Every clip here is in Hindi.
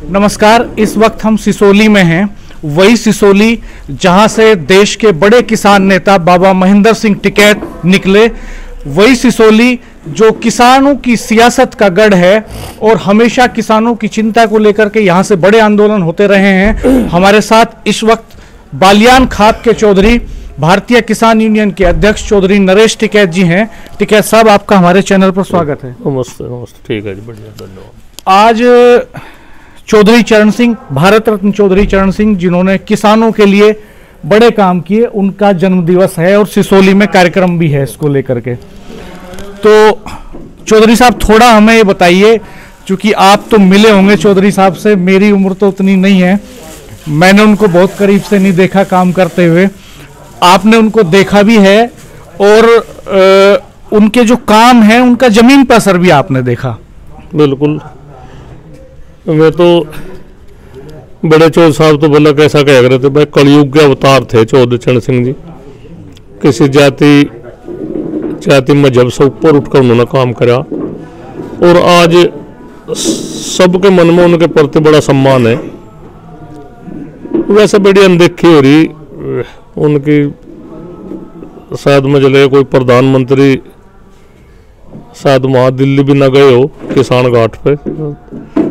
नमस्कार। इस वक्त हम सिसोली में हैं, वही सिसोली जहां से देश के बड़े किसान नेता बाबा महेंद्र सिंह टिकैत निकले, वही सिसोली जो किसानों की सियासत का गढ़ है और हमेशा किसानों की चिंता को लेकर के यहां से बड़े आंदोलन होते रहे हैं। हमारे साथ इस वक्त बालियान खाप के चौधरी, भारतीय किसान यूनियन के अध्यक्ष चौधरी नरेश टिकैत जी हैं। टिकैत साहब, आपका हमारे चैनल पर स्वागत है। नमस्ते। नमस्ते। ठीक है जी, बढ़िया, धन्यवाद। आज चौधरी चरण सिंह, भारत रत्न चौधरी चरण सिंह, जिन्होंने किसानों के लिए बड़े काम किए, उनका जन्म दिवस है और सिसोली में कार्यक्रम भी है इसको लेकर के। तो चौधरी साहब, थोड़ा हमें ये बताइए, क्योंकि आप तो मिले होंगे चौधरी साहब से, मेरी उम्र तो उतनी नहीं है, मैंने उनको बहुत करीब से नहीं देखा काम करते हुए, आपने उनको देखा भी है और उनके जो काम है उनका जमीन पर असर भी आपने देखा। बिल्कुल। मैं तो बड़े चौधरी साहब तो बोला कैसा कह रहे थे भाई, कलयुग के अवतार थे चौधरी चरण सिंह जी। किसी जाति मजहब से ऊपर उठकर उन्होंने काम करा और आज सबके मन में उनके प्रति बड़ा सम्मान है। वैसे बड़ी अनदेखी हो रही उनकी, शायद मुझे लगे कोई प्रधानमंत्री शायद वहाँ दिल्ली भी न गए हो किसान घाट पे,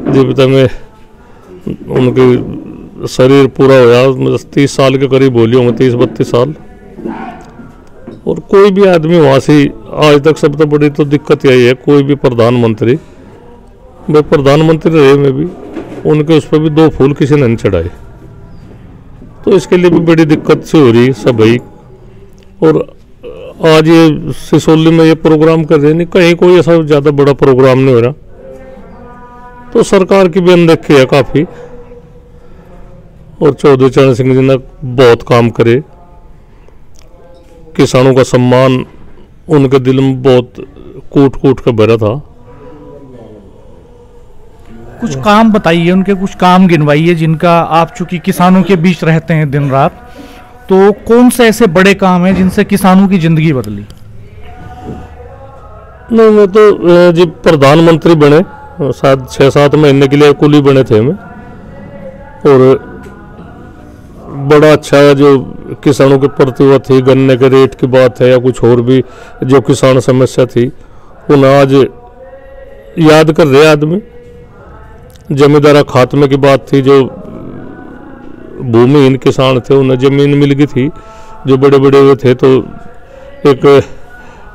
जीवित में उनके शरीर पूरा होया 30 साल के करीब बोली होंगे, 30-32 साल। और कोई भी आदमी वहाँ से आज तक, सबसे बड़ी तो दिक्कत यही है, कोई भी प्रधानमंत्री, वे प्रधानमंत्री रहे में भी उनके उस पर भी 2 फूल किसी ने नहीं चढ़ाए, तो इसके लिए भी बड़ी दिक्कत से हो रही सब भाई। और आज ये सिसोली में ये प्रोग्राम कर रहे नहीं, कहीं कोई ऐसा ज़्यादा बड़ा प्रोग्राम नहीं हो रहा, तो सरकार की भी अनदेखी है काफ़ी। और चौधरी चरण सिंह जी ने बहुत काम करे, किसानों का सम्मान उनके दिल में बहुत कूट कूट कर भरा था। कुछ काम बताइए, उनके कुछ काम गिनवाइए जिनका, आप चूंकि किसानों के बीच रहते हैं दिन रात, तो कौन से ऐसे बड़े काम हैं जिनसे किसानों की जिंदगी बदली? नहीं, मैं तो जब प्रधानमंत्री बने शायद 6-7 महीने के लिए कुल ही बने थे मैं, और बड़ा अच्छा जो किसानों के प्रति वो थी, गन्ने के रेट की बात है या कुछ और भी जो किसान समस्या थी, उन्हें आज याद कर रहे आदमी। जमींदारा खात्मे की बात थी, जो भूमिहीन किसान थे उन्हें जमीन मिल गई थी, जो बड़े बड़े हुए थे, तो एक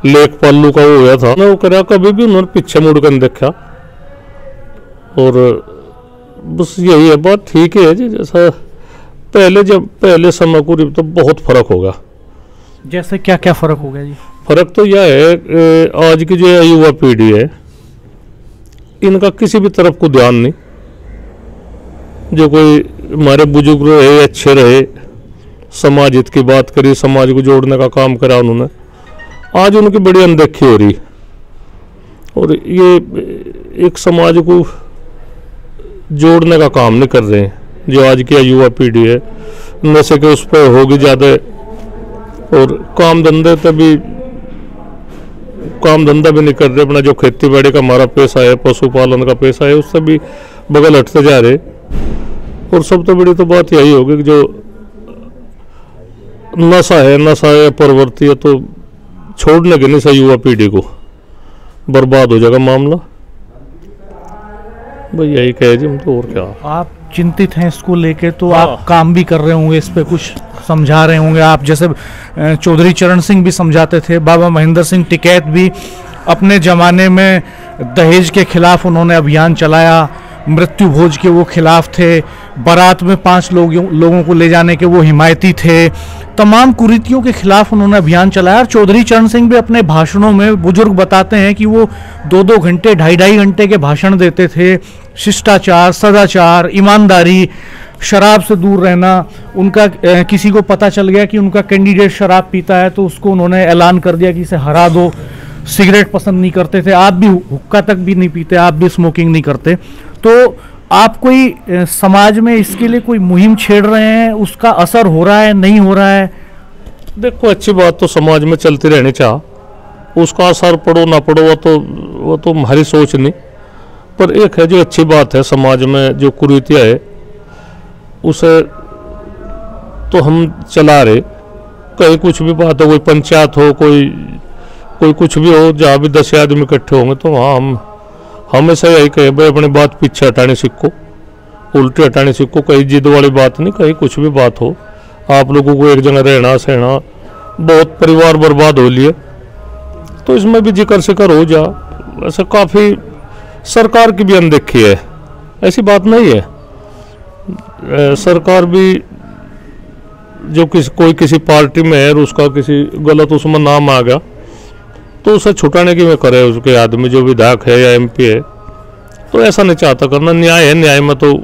लेख पालू का वो हुआ था ना, वो करा, कभी भी उन्होंने पीछे मुड़ कर देखा। और बस यही है बात, ठीक है जी, जैसा पहले समय को तो बहुत फर्क होगा। जैसे क्या क्या फर्क हो गया जी? फर्क तो यह है, आज की जो युवा पीढ़ी है, इनका किसी भी तरफ को ध्यान नहीं। जो कोई हमारे बुजुर्ग रहे, अच्छे रहे, समाज हित की बात करी, समाज को जोड़ने का काम करा उन्होंने, आज उनकी बड़ी अनदेखी हो रही। और ये एक समाज को जोड़ने का काम नहीं कर रहे हैं। जो आज की युवा पीढ़ी है, नशे के उस पर होगी ज़्यादा, और काम धंधा भी नहीं कर रहे। अपना जो खेती बाड़ी का हमारा पैसा है, पशुपालन का पैसा है, उससे भी बगल हटते जा रहे। और सबसे बड़ी तो बात यही होगी कि जो नशा है प्रवृत्ति है, तो छोड़ने के नहीं सही, युवा पीढ़ी को बर्बाद हो जाएगा मामला। भाई यही कहे जी, हम तो और क्या। आप चिंतित हैं इसको लेके, तो आप काम भी कर रहे होंगे, इस पे कुछ समझा रहे होंगे आप, जैसे चौधरी चरण सिंह भी समझाते थे, बाबा महेंद्र सिंह टिकैत भी अपने ज़माने में दहेज के खिलाफ उन्होंने अभियान चलाया, मृत्यु भोज के वो खिलाफ थे, बारात में 5 लोगों को ले जाने के वो हिमायती थे, तमाम कुरीतियों के खिलाफ उन्होंने अभियान चलाया। और चौधरी चरण सिंह भी अपने भाषणों में, बुजुर्ग बताते हैं कि वो 2-2 घंटे, 2.5 घंटे के भाषण देते थे। शिष्टाचार, सदाचार, ईमानदारी, शराब से दूर रहना, उनका किसी को पता चल गया कि उनका कैंडिडेट शराब पीता है तो उसको उन्होंने ऐलान कर दिया कि इसे हरा दो। सिगरेट पसंद नहीं करते थे, आप भी हुक्का तक भी नहीं पीते, आप भी स्मोकिंग नहीं करते। तो आप कोई समाज में इसके लिए कोई मुहिम छेड़ रहे हैं, उसका असर हो रहा है, नहीं हो रहा है? देखो, अच्छी बात तो समाज में चलती रहनी चाहिए, उसका असर पड़ो ना पड़ो वो तो हमारी सोच नहीं। पर एक है जो अच्छी बात है, समाज में जो कुरीतियाँ है उसे तो हम चला रहे। कहीं कुछ भी बात हो, कोई पंचायत हो, कोई कुछ भी हो, जहाँ भी 10 आदमी इकट्ठे होंगे तो वहाँ हम हमेशा यही कहे भाई अपनी बात पीछे हटाने सीखो, उल्टे हटाने सीखो। कहीं जिद वाली बात नहीं, कहीं कुछ भी बात हो, आप लोगों को एक जगह रहना सहना, बहुत परिवार बर्बाद हो लिए, तो इसमें भी जिक्र शिकर हो जा। ऐसे काफ़ी सरकार की भी अनदेखी है, ऐसी बात नहीं है। सरकार भी जो कोई किसी पार्टी में है और उसका किसी गलत उसमें नाम आ गया तो उसे छुटाने की में करे उसके आदमी, जो विधायक है या एमपी है, तो ऐसा नहीं चाहता करना। न्याय है, न्याय में तो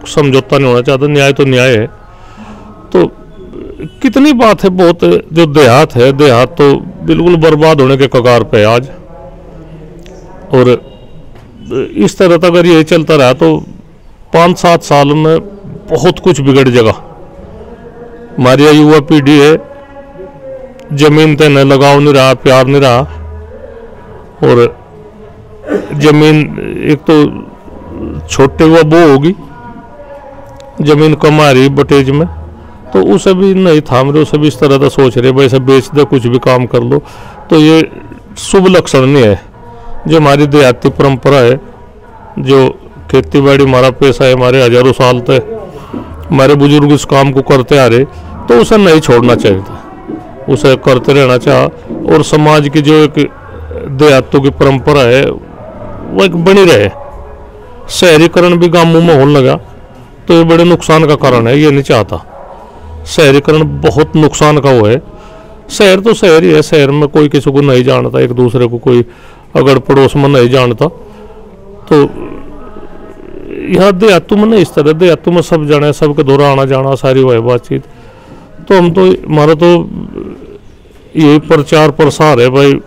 समझौता नहीं होना चाहता, न्याय तो न्याय है। तो कितनी बात है, बहुत जो देहात है, देहात तो बिल्कुल बर्बाद होने के कगार पे आज। और इस तरह तो अगर ये चलता रहा तो 5-7 साल में बहुत कुछ बिगड़ जाएगा। हमारी युवा पीढ़ी है, जमीन पे न लगाव नहीं रहा, प्यार नहीं रहा, और जमीन एक तो छोटे हुआ बो होगी, जमीन कमा रही बटेज में, तो उसे भी नहीं थाम रहे, उसे भी इस तरह का सोच रहे भाई सब बेच दे, कुछ भी काम कर लो। तो ये शुभ लक्षण नहीं है। जो हमारी देहाती परंपरा है, जो खेती बाड़ी हमारा पेशा है, हमारे हजारों साल तक हमारे बुजुर्ग इस काम को करते आ रहे, तो उसे नहीं छोड़ना चाहिए था, उसे करते रहना चाहिए। और समाज की जो एक देहातों की परंपरा है वो एक बनी रहे। शहरीकरण भी गांवों में होने लगा तो ये बड़े नुकसान का कारण है, ये नहीं चाहता। शहरीकरण बहुत नुकसान का वो है। शहर तो शहर ही है, शहर में कोई किसी को नहीं जानता, एक दूसरे को कोई अगर पड़ोस में नहीं जानता। तो यहाँ देहातों में नहीं इस तरह, देहातों में सब जाने, सबके दौरा आना जाना, सारी वह बातचीत। तो हम तो हमारा तो यही प्रचार प्रसार है भाई,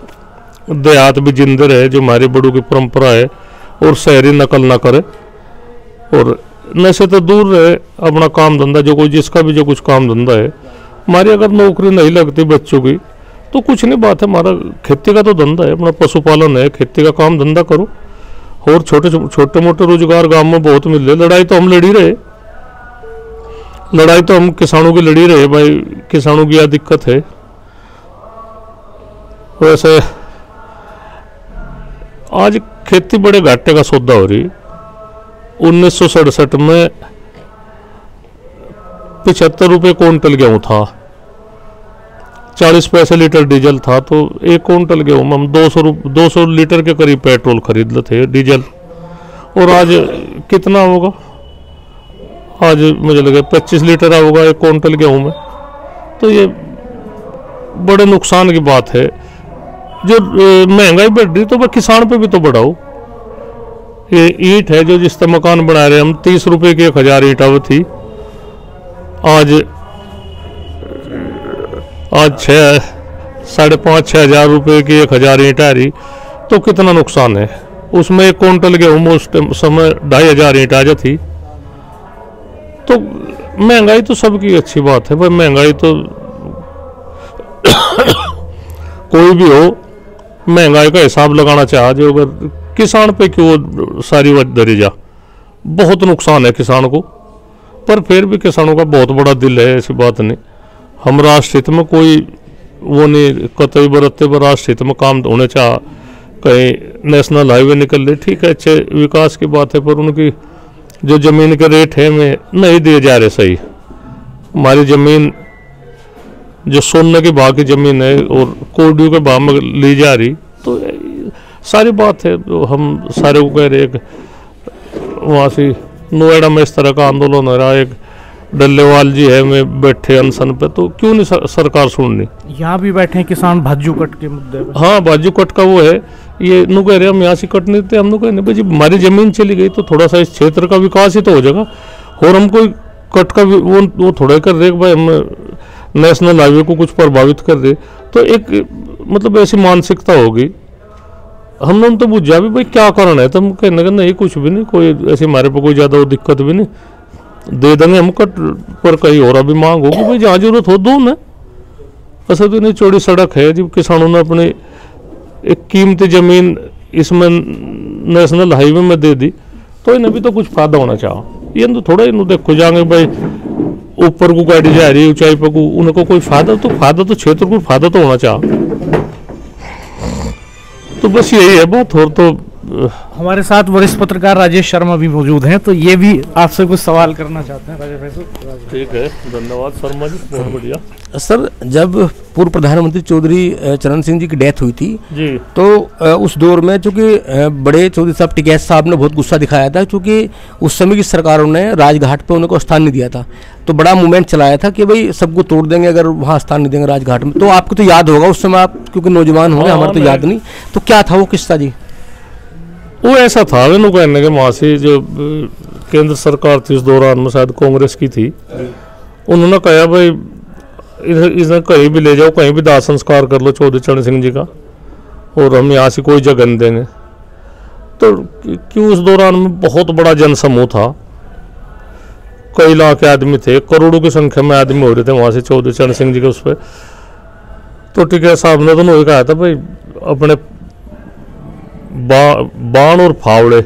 देहात भी जिंदे रहे, जो हमारी बड़ों की परंपरा है, और शहरी नकल ना करे, और नशे तो दूर रहे, अपना काम धंधा जो कोई जिसका भी जो कुछ काम धंधा है। हमारी अगर नौकरी नहीं लगती बच्चों की तो कुछ नहीं बात है, हमारा खेती का तो धंधा है, अपना पशुपालन है, खेती का काम धंधा करो, और छोटे मोटे रोजगार गांव में बहुत मिल रहे। लड़ाई तो हम लड़ी रहे, लड़ाई तो हम किसानों की लड़ी रहे भाई, किसानों की यह दिक्कत है। वैसे आज खेती बड़े घाटे का सौदा हो रही। 1967 में 75 रुपये क्विंटल गेहूँ था, 40 पैसे लीटर डीजल था, तो 1 क्विंटल गेहूँ में हम 200 लीटर के करीब पेट्रोल खरीद लेते डीजल। और आज कितना होगा, आज मुझे लगे 25 लीटर होगा 1 क्विंटल गेहूँ में। तो ये बड़े नुकसान की बात है। जो महंगाई बढ़ रही तो वह किसान पे भी तो बढ़ाओ। ये ईंट है जो जिस तरह मकान बना रहे हम, 30 रुपये की 1000 ईंट वो थी, आज 5,500-6,500 हजार रुपये की 1000 ईंट आ रही, तो कितना नुकसान है। उसमें 1 क्विंटल गेहूँ उस समय 2500 ईंट आ जाती। तो महंगाई तो सबकी अच्छी बात है भाई, महंगाई तो कोई भी हो महंगाई का हिसाब लगाना चाहे। जो अगर किसान पे क्यों सारी वजह धरी जा, बहुत नुकसान है किसान को, पर फिर भी किसानों का बहुत बड़ा दिल है, ऐसी बात नहीं। हम राष्ट्र हित में कोई वो नहीं कतई बरतते, पर राष्ट्र हित में काम होने चाह। कहीं नेशनल हाईवे निकल रहे, ठीक है, अच्छे विकास की बात है, पर उनकी जो ज़मीन के रेट है में नहीं दिए जा रहे सही। हमारी ज़मीन जो सोने के भाव की ज़मीन है और कोडियों के भाव में ली जा रही, तो सारी बात है। तो हम सारे को कह रहे, वहाँ से नोएडा में इस तरह का आंदोलन हो रहा है, एक डल्लेवाल जी है में बैठे अनशन पे, तो क्यों नहीं सरकार सुननी। यहाँ भी बैठे हैं किसान भाजू कट के मुद्दे पे। हाँ, भाजू कट का वो है, ये नु कह रहे हम यहाँ से कट नहीं देते, हम नु कह रहे भाई जी हमारी ज़मीन चली गई तो थोड़ा सा इस क्षेत्र का विकास ही तो हो जाएगा। और हम कोई कट का वो थोड़ा कर रहे भाई हम नेशनल हाईवे को कुछ प्रभावित कर रहे, तो एक मतलब ऐसी मानसिकता होगी। हमने तो बुझा भी भाई क्या कारण है, तो हम कहने का नहीं कुछ भी नहीं, कोई ऐसी हमारे पे कोई ज़्यादा दिक्कत भी नहीं, दे देंगे हम कट, पर कहीं और अभी मांग होगी भाई जहाँ जरूरत हो दो ना। ऐसा तो नहीं, चौड़ी सड़क है जब किसानों ने अपनी एक कीमती ज़मीन इसमें नेशनल हाईवे में दे दी तो इन्हें भी तो कुछ फायदा होना चाहिए। ये तो थोड़ा इन देखो जाएंगे भाई ऊपर को गाड़ी जा रही है ऊंचाई पर को, उनको कोई फायदा तो क्षेत्र को फायदा तो होना चाहिए। तो बस यही है बात। और तो हमारे साथ वरिष्ठ पत्रकार राजेश शर्मा भी मौजूद हैं, तो ये भी आपसे कुछ सवाल करना चाहते हैं। राजेश भाई ठीक है, धन्यवाद शर्मा जी, बहुत बढ़िया। सर, जब पूर्व प्रधानमंत्री चौधरी चरण सिंह जी की डेथ हुई थी जी, तो उस दौर में चूंकि बड़े चौधरी साहब टिकैत साहब ने बहुत गुस्सा दिखाया था, क्योंकि उस समय की सरकारों ने राजघाट पे उनको स्थान नहीं दिया था। तो बड़ा मूवमेंट चलाया था कि भाई सबको तोड़ देंगे अगर वहाँ स्थान नहीं देंगे राजघाट में। तो आपको तो याद होगा उस समय, आप क्योंकि नौजवान होंगे, हमारे तो याद नहीं। तो क्या था वो किस्सा जी? वो ऐसा था वे कहने के वहाँ से जो केंद्र सरकार थी उस दौरान में, शायद कांग्रेस की थी, उन्होंने कहा भाई इधर कहीं भी ले जाओ, कहीं भी दाह संस्कार कर लो चौधरी चरण सिंह जी का, और हम यहाँ से कोई जगह नहीं देंगे। तो क्यों उस दौरान में बहुत बड़ा जनसमूह था, कई लाख आदमी थे, करोड़ों की संख्या में आदमी हो रहे थे वहाँ से चौधरी चरण सिंह जी के उस पर। तो टिकैत साहब ने तो नहीं कहा था भाई अपने बाण और फावड़े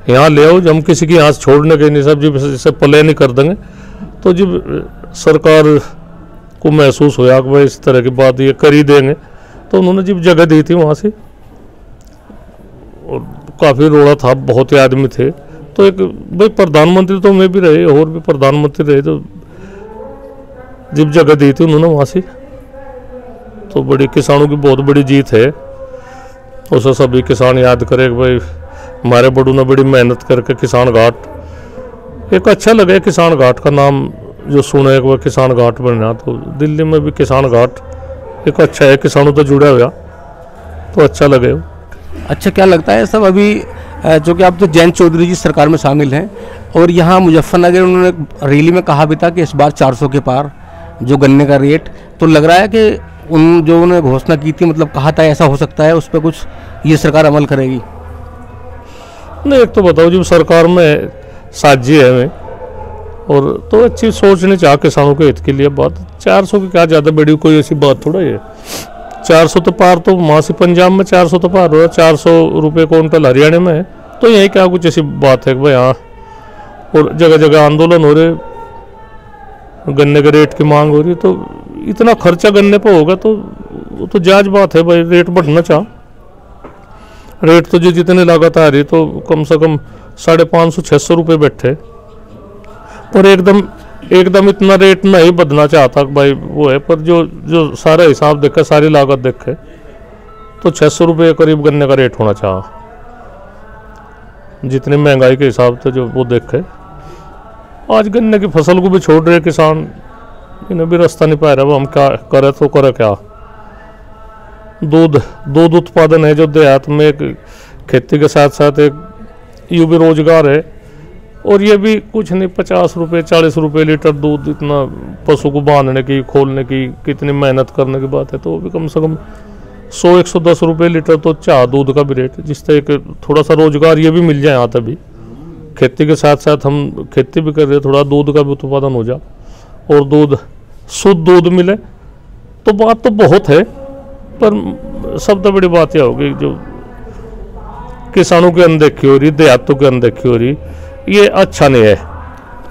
यहाँ ले आओ, हम किसी की यहाँ से छोड़ने के नहीं, सब जब इसे प्ले नहीं कर देंगे। तो जब सरकार को महसूस होया कि भाई इस तरह की बात ये कर ही देंगे, तो उन्होंने जब जगह दी थी वहाँ से, और काफ़ी रोड़ा था, बहुत ही आदमी थे। तो एक भाई प्रधानमंत्री तो मैं भी रहे और भी प्रधानमंत्री रहे, तो जब जगह दी थी उन्होंने वहाँ से, तो बड़ी किसानों की बहुत बड़ी जीत है। उसे सभी किसान याद करें कि भाई हमारे बड़ों ने बड़ी मेहनत करके किसान घाट एक अच्छा लगे, किसान घाट का नाम जो सुने कि वह किसान घाट बना, तो दिल्ली में भी किसान घाट एक अच्छा है, किसानों तो जुड़ा हुआ, तो अच्छा लगे। अच्छा, क्या लगता है सब अभी जो कि आप तो जयंत चौधरी जी सरकार में शामिल हैं, और यहाँ मुजफ्फरनगर उन्होंने रैली में कहा भी था कि इस बार 400 के पार जो गन्ने का रेट, तो लग रहा है कि उन जो उन्होंने घोषणा की थी, मतलब कहा था ऐसा हो सकता है, उस पर कुछ ये सरकार अमल करेगी? नहीं, एक तो बताओ जब सरकार में साझी है मैं, और तो अच्छी सोचनी चाह किसानों के हित के लिए बात। 400 की क्या ज़्यादा बड़ी कोई ऐसी बात थोड़ा है। 400 तो पार, तो वहाँ से पंजाब में 400 तो पार हो रहा है, 400 रुपये क्विंटल हरियाणा में है, तो यही क्या कुछ ऐसी बात है कि भाई हाँ। और जगह जगह आंदोलन हो रहे, गन्ने के रेट की मांग हो रही है, तो इतना खर्चा गन्ने पर होगा तो जायज बात है भाई, रेट बढ़ना चाह। रेट तो जो जितनी लागत आ रही तो कम से कम 550-600 रुपये बैठे, पर एकदम इतना रेट नहीं बढ़ना चाहता भाई वो है। पर जो सारा हिसाब देखे, सारी लागत देखे, तो 600 रुपये करीब गन्ने का रेट होना चाह, जितनी महंगाई के हिसाब से जो वो देखे। आज गन्ने की फसल को भी छोड़ रहे किसान, इन्हें भी रास्ता नहीं पा रहा, वो हम क्या करे तो करे क्या। दूध उत्पादन है जो देहात में, एक खेती के साथ साथ एक यूँ भी रोजगार है, और ये भी कुछ नहीं 50 रुपये 40 रुपये लीटर दूध, इतना पशु को बांधने की, खोलने की कितनी मेहनत करने की बात है। तो वो भी कम से कम 100-110 रुपये लीटर तो चाह दूध का भी रेट, जिससे एक थोड़ा सा रोजगार ये भी मिल जाए यहाँ तभी। खेती के साथ साथ हम खेती भी कर रहे हैं, थोड़ा दूध का भी उत्पादन हो जाए और दूध शुद्ध दूध मिले, तो बात तो बहुत है। पर सबसे बड़ी बात यह होगी जो किसानों की अनदेखी हो रही, देहातों की अनदेखी हो रही, ये अच्छा नहीं है।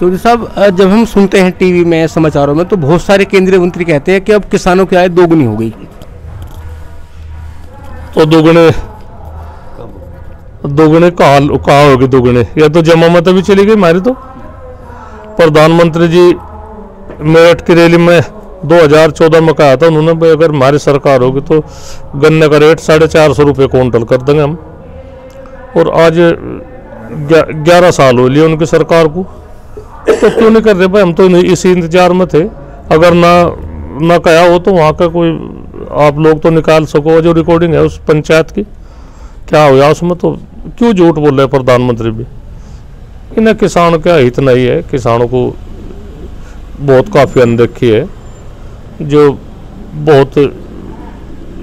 चौधरी साहब, जब हम सुनते हैं टीवी में, समाचारों में, तो बहुत सारे केंद्रीय मंत्री कहते हैं कि अब किसानों की आय दोगुनी हो गई। तो दोगुने कहाँ होगी दोगुने? या तो जमा मत भी चली गई हमारी। तो प्रधानमंत्री जी मेरठ की रैली में 2014 में कहा था उन्होंने, भाई अगर हमारी सरकार होगी तो गन्ने का रेट 450 रुपये क्विंटल कर देंगे हम। और आज 11 साल हो लिए उनकी सरकार को, तो क्यों नहीं कर रहे भाई? हम तो इसी इंतजार में थे। अगर ना कहा हो तो वहाँ का कोई आप लोग तो निकाल सको, जो रिकॉर्डिंग है उस पंचायत की क्या हुआ उसमें, तो क्यों झूठ बोल रहे प्रधानमंत्री भी? इन्हें किसान का हित नहीं है, किसानों को बहुत काफ़ी अनदेखी है, जो बहुत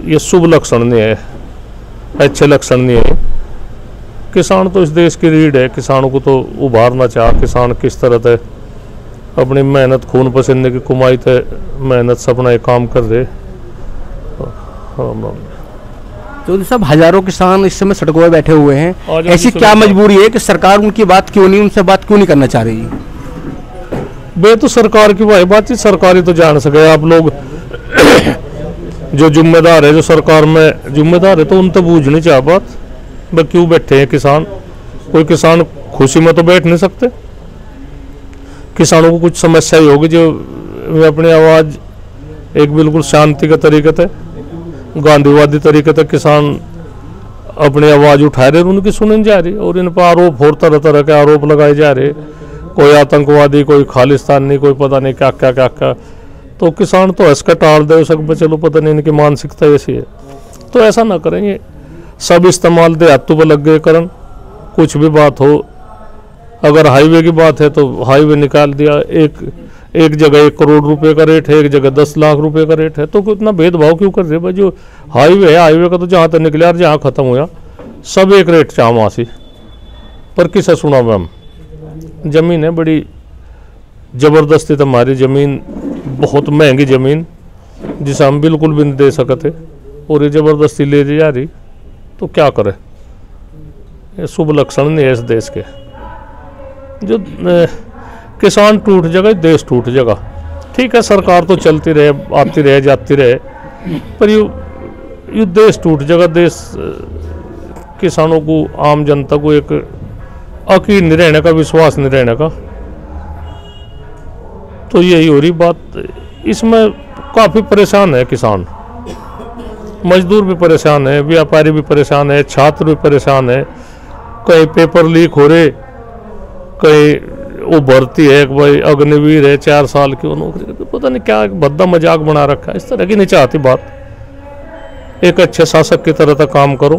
ये शुभ लक्षण नहीं है, अच्छे लक्षण नहीं है। किसान तो इस देश की रीढ़ है, किसानों को तो उभारना चाह। किसान किस तरह से अपनी मेहनत, खून पसीने की कमाई थे, मेहनत से अपना एक काम कर रहे। चौधरी साहब, हजारों किसान इस समय सड़कों पर बैठे हुए हैं, ऐसी की क्या मजबूरी है कि सरकार उनकी बात क्यों नहीं, उनसे बात क्यों नहीं करना चाह रही? बे तो सरकार की भाई बात, सरकारी तो जान सके आप लोग जो जिम्मेदार है, जो सरकार में जिम्मेदार है, तो उन तो बूझ नहीं चाह बात। भाई क्यों बैठे हैं किसान? कोई किसान खुशी में तो बैठ नहीं सकते। किसानों को कुछ समस्या ही होगी जो वे अपनी आवाज़ एक बिल्कुल शांति के तरीके से, गांधीवादी तरीके से किसान अपनी आवाज़ उठा रहे, उनकी सुनी जा रही, और इन पर आरोप और तरह तरह के आरोप लगाए जा रहे, कोई आतंकवादी, कोई खालिस्तानी, कोई पता नहीं क्या क्या क्या क्या। तो किसान तो हंस कर टाल दे सकते, चलो पता नहीं इनकी मानसिकता ऐसी है। तो ऐसा ना करें, ये सब इस्तेमाल देहातों पर लग गए करन। कुछ भी बात हो, अगर हाईवे की बात है तो हाईवे निकाल दिया, एक जगह 1 करोड़ रुपए का रेट है, एक जगह 10 लाख रुपए का रेट है। तो इतना भेदभाव क्यों कर रहे भाई? जो हाईवे है, हाईवे का तो जहाँ तक निकले और जहाँ खत्म हुआ सब एक रेट चाह मासी। पर किसे सुना मैम? जमीन है बड़ी जबरदस्ती, तो हमारी जमीन बहुत महंगी जमीन जिसे हम बिल्कुल भी नहीं दे सकते, और ये जबरदस्ती ले जा रही, तो क्या करे? ये शुभ लक्षण नहीं है इस देश के। जो किसान टूट जाएगा, देश टूट जाएगा। ठीक है, सरकार तो चलती रहे, आती रहे, जाती रहे, पर ये देश टूट जाएगा। देश किसानों को, आम जनता को एक यकीन नहीं रहने का, विश्वास नहीं रहने का। तो यही हो रही बात। इसमें काफ़ी परेशान है किसान, मजदूर भी परेशान है, व्यापारी भी परेशान है, छात्र भी परेशान है। कहीं पेपर लीक हो रहे, कहीं वो भर्ती है, भाई अग्निवीर है 4 साल की नौकरी, पता नहीं क्या भद्दा मजाक बना रखा है। इस तरह की नहीं चाहती बात। एक अच्छे शासक की तरह तक काम करो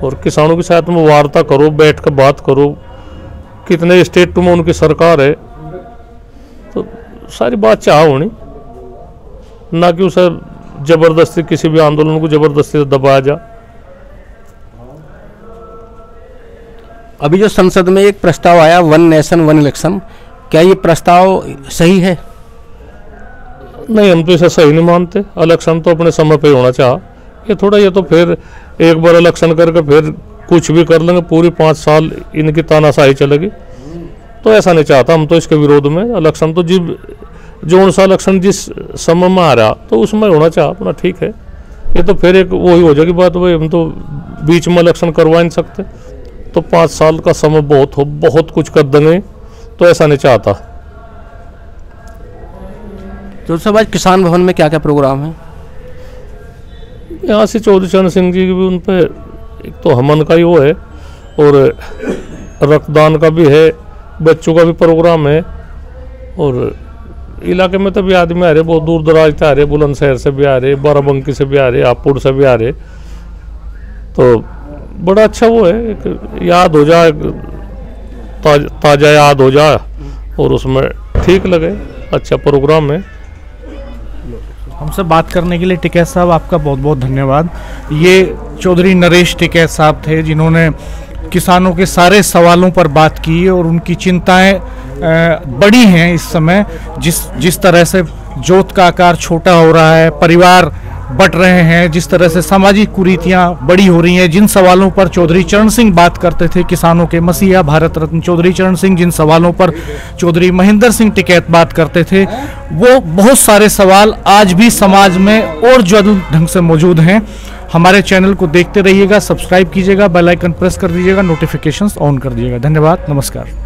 और किसानों के साथ में वार्ता करो, बैठ कर बात करो। कितने स्टेट में उनकी सरकार है, तो सारी बात चाह होनी, ना कि उसे जबरदस्ती किसी भी आंदोलन को जबरदस्ती से दबाया जा। अभी जो संसद में एक प्रस्ताव आया, 1 नेशन 1 इलेक्शन, क्या ये प्रस्ताव सही है? नहीं, हम तो इसे सही नहीं मानते। इलेक्शन तो अपने समय पे होना चाह। ये थोड़ा, ये तो फिर एक बार इलेक्शन करके फिर कुछ भी कर लेंगे, पूरी 5 साल इनकी तानाशाही चलेगी। तो ऐसा नहीं चाहता, हम तो इसके विरोध में। इलेक्शन तो जो सा इलेक्शन जिस समय में आ रहा तो उसमें होना चाह अपना, ठीक है। ये तो फिर एक वही हो जाएगी बात, भाई हम तो बीच में इलेक्शन करवा नहीं सकते। तो 5 साल का समय बहुत कुछ कर देंगे, तो ऐसा नहीं चाहता। तो सब आज किसान भवन में क्या क्या प्रोग्राम है? यहाँ से चौधरी चरण सिंह जी की भी उन पर एक तो हमन का ही वो है, और रक्तदान का भी है, बच्चों का भी प्रोग्राम है। और इलाके में तो भी आदमी आ रहे, बहुत दूर दराज से आ रहे, बुलंदशहर से भी आ रहे, बाराबंकी से भी आ रहे, हापुड़ से भी आ रहे। तो बड़ा अच्छा वो है, एक याद हो जाए, ताज़ा याद हो जाए, और उसमें ठीक लगे। अच्छा प्रोग्राम है। हमसे बात करने के लिए टिकैत साहब आपका बहुत बहुत धन्यवाद। ये चौधरी नरेश टिकैत साहब थे, जिन्होंने किसानों के सारे सवालों पर बात की, और उनकी चिंताएं बड़ी हैं इस समय। जिस तरह से जोत का आकार छोटा हो रहा है, परिवार बट रहे हैं, जिस तरह से सामाजिक कुरीतियां बड़ी हो रही हैं, जिन सवालों पर चौधरी चरण सिंह बात करते थे, किसानों के मसीहा भारत रत्न चौधरी चरण सिंह जिन सवालों पर चौधरी महेंद्र सिंह टिकैत बात करते थे, वो बहुत सारे सवाल आज भी समाज में और ज्यादा ढंग से मौजूद हैं। हमारे चैनल को देखते रहिएगा, सब्सक्राइब कीजिएगा, बेल आइकन प्रेस कर दीजिएगा, नोटिफिकेशंस ऑन कर दीजिएगा। धन्यवाद, नमस्कार।